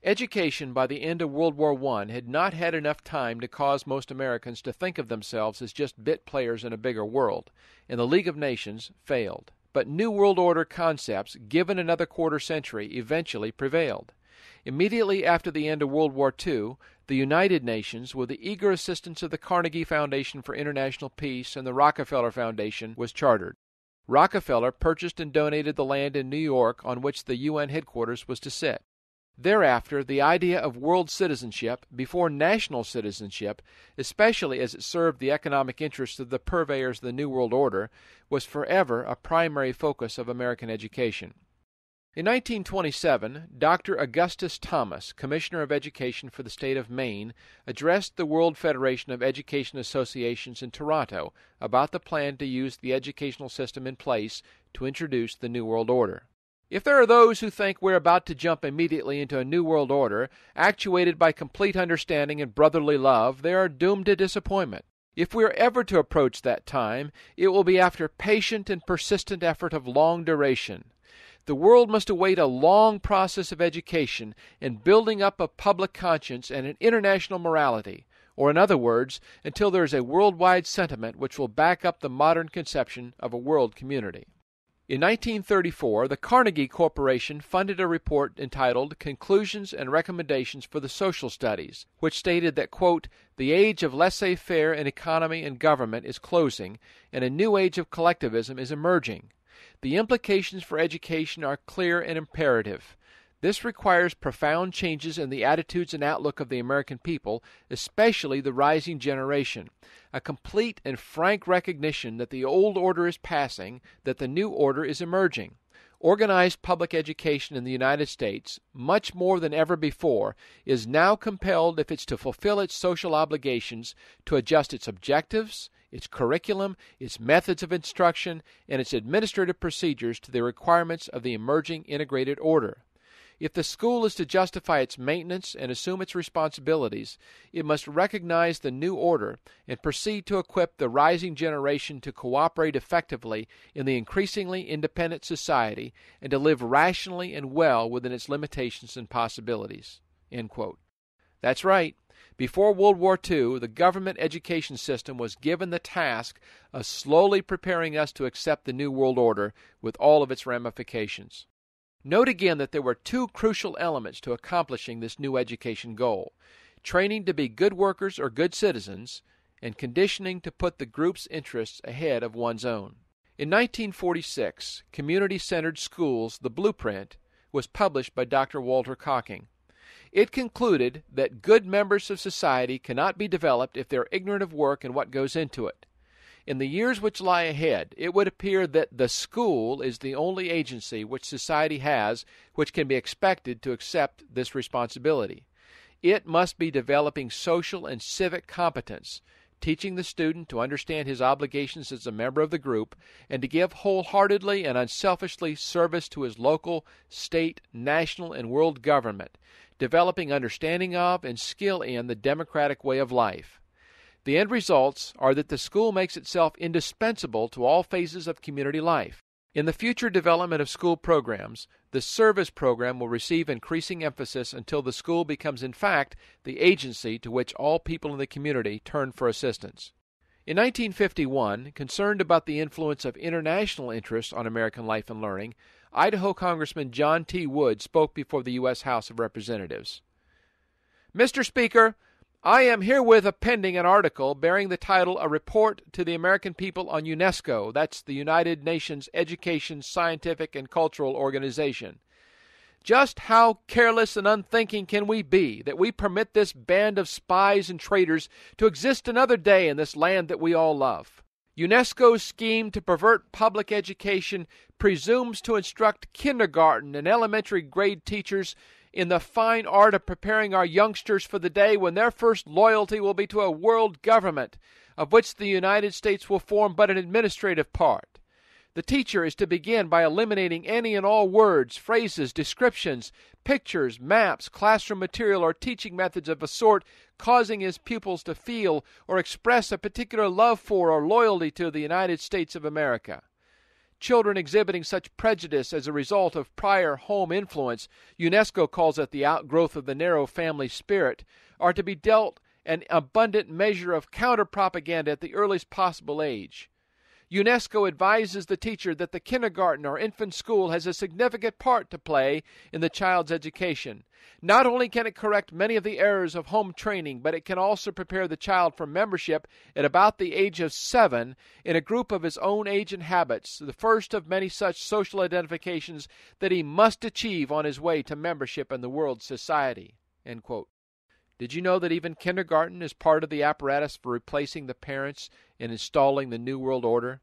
Education by the end of World War I had not had enough time to cause most Americans to think of themselves as just bit players in a bigger world, and the League of Nations failed. But New World Order concepts, given another quarter century, eventually prevailed. Immediately after the end of World War II, the United Nations, with the eager assistance of the Carnegie Foundation for International Peace and the Rockefeller Foundation, was chartered. Rockefeller purchased and donated the land in New York on which the UN headquarters was to sit. Thereafter, the idea of world citizenship, before national citizenship, especially as it served the economic interests of the purveyors of the New World Order, was forever a primary focus of American education. In 1927, Dr. Augustus Thomas, Commissioner of Education for the state of Maine, addressed the World Federation of Education Associations in Toronto about the plan to use the educational system in place to introduce the New World Order. If there are those who think we're about to jump immediately into a New World Order, actuated by complete understanding and brotherly love, they are doomed to disappointment. If we are ever to approach that time, it will be after patient and persistent effort of long duration. The world must await a long process of education and building up of public conscience and an international morality, or in other words, until there is a worldwide sentiment which will back up the modern conception of a world community. In 1934, the Carnegie Corporation funded a report entitled Conclusions and Recommendations for the Social Studies, which stated that, quote, the age of laissez-faire in economy and government is closing, and a new age of collectivism is emerging. The implications for education are clear and imperative. This requires profound changes in the attitudes and outlook of the American people, especially the rising generation, a complete and frank recognition that the old order is passing, that the new order is emerging. Organized public education in the United States, much more than ever before, is now compelled, if it's to fulfill its social obligations, to adjust its objectives, its curriculum, its methods of instruction, and its administrative procedures to the requirements of the emerging integrated order. If the school is to justify its maintenance and assume its responsibilities, it must recognize the new order and proceed to equip the rising generation to cooperate effectively in the increasingly independent society and to live rationally and well within its limitations and possibilities. End quote. That's right. Before World War II, the government education system was given the task of slowly preparing us to accept the New World Order with all of its ramifications. Note again that there were two crucial elements to accomplishing this new education goal: training to be good workers or good citizens, and conditioning to put the group's interests ahead of one's own. In 1946, Community-Centered Schools, The Blueprint, was published by Dr. Walter Cocking. It concluded that good members of society cannot be developed if they are ignorant of work and what goes into it. In the years which lie ahead, it would appear that the school is the only agency which society has which can be expected to accept this responsibility. It must be developing social and civic competence, teaching the student to understand his obligations as a member of the group, and to give wholeheartedly and unselfishly service to his local, state, national, and world government, developing understanding of and skill in the democratic way of life. The end results are that the school makes itself indispensable to all phases of community life. In the future development of school programs, the service program will receive increasing emphasis until the school becomes in fact the agency to which all people in the community turn for assistance. In 1951, concerned about the influence of international interests on American life and learning, Idaho Congressman John T. Wood spoke before the U.S. House of Representatives. Mr. Speaker, I am herewith appending an article bearing the title A Report to the American People on UNESCO, that's the United Nations Education, Scientific, and Cultural Organization. Just how careless and unthinking can we be that we permit this band of spies and traitors to exist another day in this land that we all love? UNESCO's scheme to pervert public education presumes to instruct kindergarten and elementary grade teachers in the fine art of preparing our youngsters for the day when their first loyalty will be to a world government, of which the United States will form but an administrative part. The teacher is to begin by eliminating any and all words, phrases, descriptions, pictures, maps, classroom material, or teaching methods of a sort causing his pupils to feel or express a particular love for or loyalty to the United States of America. children exhibiting such prejudice as a result of prior home influence, UNESCO calls it the outgrowth of the narrow family spirit, are to be dealt an abundant measure of counter-propaganda at the earliest possible age. UNESCO advises the teacher that the kindergarten or infant school has a significant part to play in the child's education. Not only can it correct many of the errors of home training, but it can also prepare the child for membership at about the age of 7 in a group of his own age and habits, the first of many such social identifications that he must achieve on his way to membership in the world society." End quote. Did you know that even kindergarten is part of the apparatus for replacing the parents and installing the New World Order?